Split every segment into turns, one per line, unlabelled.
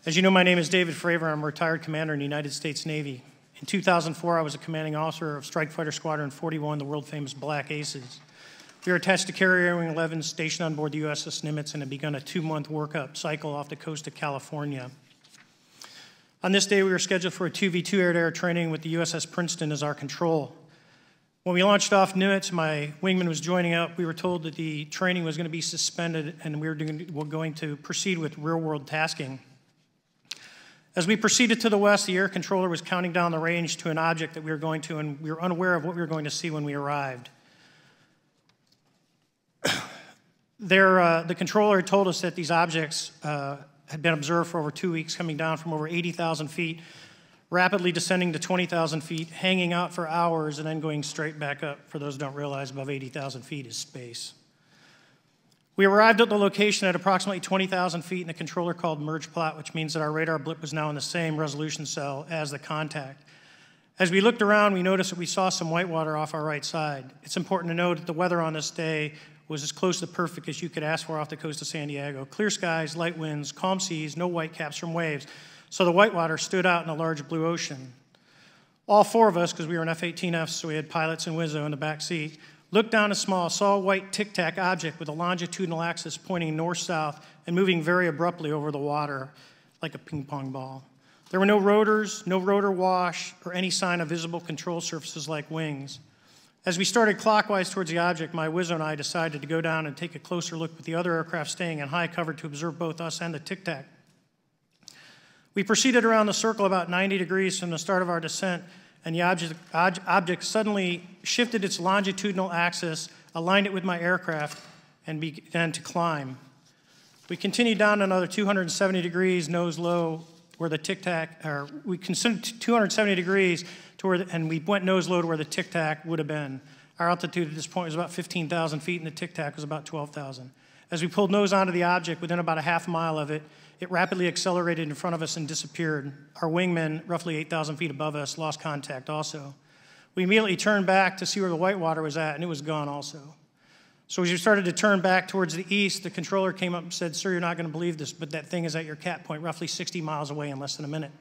As you know, my name is David Fravor. I'm a retired commander in the United States Navy. In 2004, I was a commanding officer of Strike Fighter Squadron 41, the world-famous Black Aces. We were attached to Carrier Wing 11, stationed on board the USS Nimitz, and had begun a 2-month workup cycle off the coast of California. On this day, we were scheduled for a 2v2 air-to-air training with the USS Princeton as our control. When we launched off Nimitz, my wingman was joining up. We were told that the training was going to be suspended and we were going to proceed with real-world tasking. As we proceeded to the west, the air controller was counting down the range to an object that we were going to, and we were unaware of what we were going to see when we arrived. The controller had told us that these objects had been observed for over 2 weeks, coming down from over 80,000 feet, rapidly descending to 20,000 feet, hanging out for hours, and then going straight back up. For those who don't realize, above 80,000 feet is space. We arrived at the location at approximately 20,000 feet, and the controller called merge plot, which means that our radar blip was now in the same resolution cell as the contact. As we looked around, we noticed that we saw some whitewater off our right side. It's important to note that the weather on this day was as close to perfect as you could ask for off the coast of San Diego. Clear skies, light winds, calm seas, no whitecaps from waves. So the whitewater stood out in a large blue ocean. All four of us, because we were in F-18Fs, so we had pilots and Wizzo in the back seat, looked down and saw a white tic-tac object with a longitudinal axis pointing north-south and moving very abruptly over the water like a ping-pong ball. There were no rotors, no rotor wash, or any sign of visible control surfaces like wings. As we started clockwise towards the object, my Wizzo and I decided to go down and take a closer look with the other aircraft staying in high cover to observe both us and the tic-tac. We proceeded around the circle about 90 degrees from the start of our descent, and the object suddenly shifted its longitudinal axis, aligned it with my aircraft, and began to climb. We continued down another 270 degrees, nose low, where the tic-tac, or we considered 270 degrees to where, and we went nose low to where the tic-tac would have been. Our altitude at this point was about 15,000 feet, and the tic-tac was about 12,000. As we pulled nose onto the object, within about a half mile of it, it rapidly accelerated in front of us and disappeared. Our wingmen, roughly 8,000 feet above us, lost contact also. We immediately turned back to see where the whitewater was at, and it was gone also. So as we started to turn back towards the east, the controller came up and said, "Sir, you're not going to believe this, but that thing is at your cap point, roughly 60 miles away in less than a minute.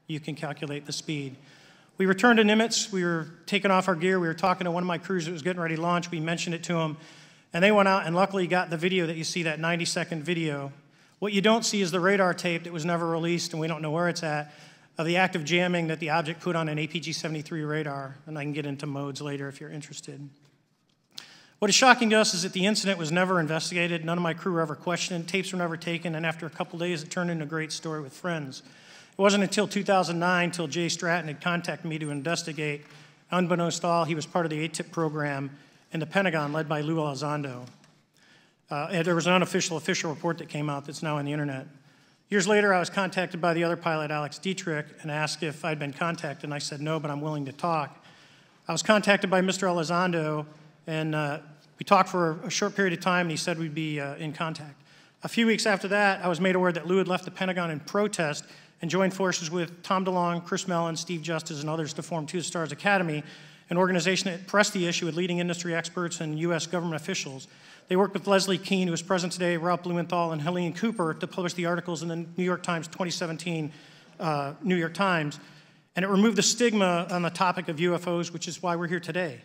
You can calculate the speed." We returned to Nimitz. We were taking off our gear. We were talking to one of my crews that was getting ready to launch. We mentioned it to them, and they went out and luckily got the video that you see, that 90-second video. What you don't see is the radar tape that was never released, and we don't know where it's at, of the active jamming that the object put on an APG-73 radar, and I can get into modes later if you're interested. What is shocking to us is that the incident was never investigated. None of my crew were ever questioned. Tapes were never taken, and after a couple days, it turned into a great story with friends. It wasn't until 2009 until Jay Stratton had contacted me to investigate. Unbeknownst to all, he was part of the ATIP program in the Pentagon led by Lou Elizondo. There was an official report that came out that's now on the internet. Years later, I was contacted by the other pilot, Alex Dietrich, and asked if I'd been contacted, and I said no, but I'm willing to talk. I was contacted by Mr. Elizondo, and we talked for a short period of time, and he said we'd be in contact. A few weeks after that, I was made aware that Lou had left the Pentagon in protest and joined forces with Tom DeLonge, Chris Mellon, Steve Justice, and others to form Two Stars Academy, an organization that pressed the issue with leading industry experts and U.S. government officials. They worked with Leslie Kean, who is present today, Ralph Blumenthal, and Helene Cooper to publish the articles in the New York Times 2017 New York Times, and it removed the stigma on the topic of UFOs, which is why we're here today.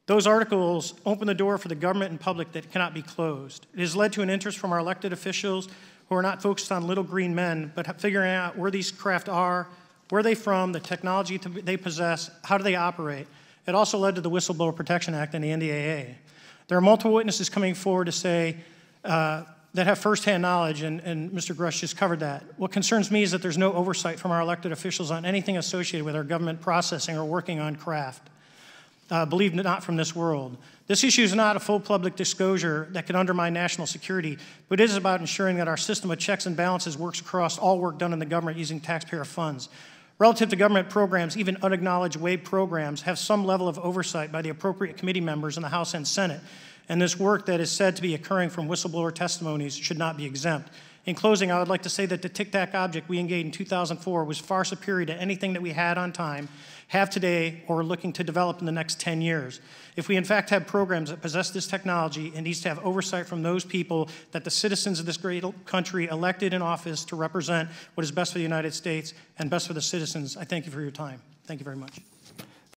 Those articles open the door for the government and public that cannot be closed. It has led to an interest from our elected officials who are not focused on little green men, but figuring out where these craft are, where they're from, the technology they possess, how do they operate. It also led to the Whistleblower Protection Act and the NDAA. There are multiple witnesses coming forward to say that have firsthand knowledge, and Mr. Grush just covered that. What concerns me is that there's no oversight from our elected officials on anything associated with our government processing or working on craft. Believe it not from this world. This issue is not a full public disclosure that can undermine national security, but it is about ensuring that our system of checks and balances works across all work done in the government using taxpayer funds. Relative to government programs, even unacknowledged WAVE programs have some level of oversight by the appropriate committee members in the House and Senate. and this work that is said to be occurring from whistleblower testimonies should not be exempt. In closing, I would like to say that the Tic-Tac object we engaged in 2004 was far superior to anything that we had on time, have today, or are looking to develop in the next 10 years. If we in fact have programs that possess this technology, it needs to have oversight from those people that the citizens of this great country elected in office to represent what is best for the United States and best for the citizens. I thank you for your time. Thank you very much.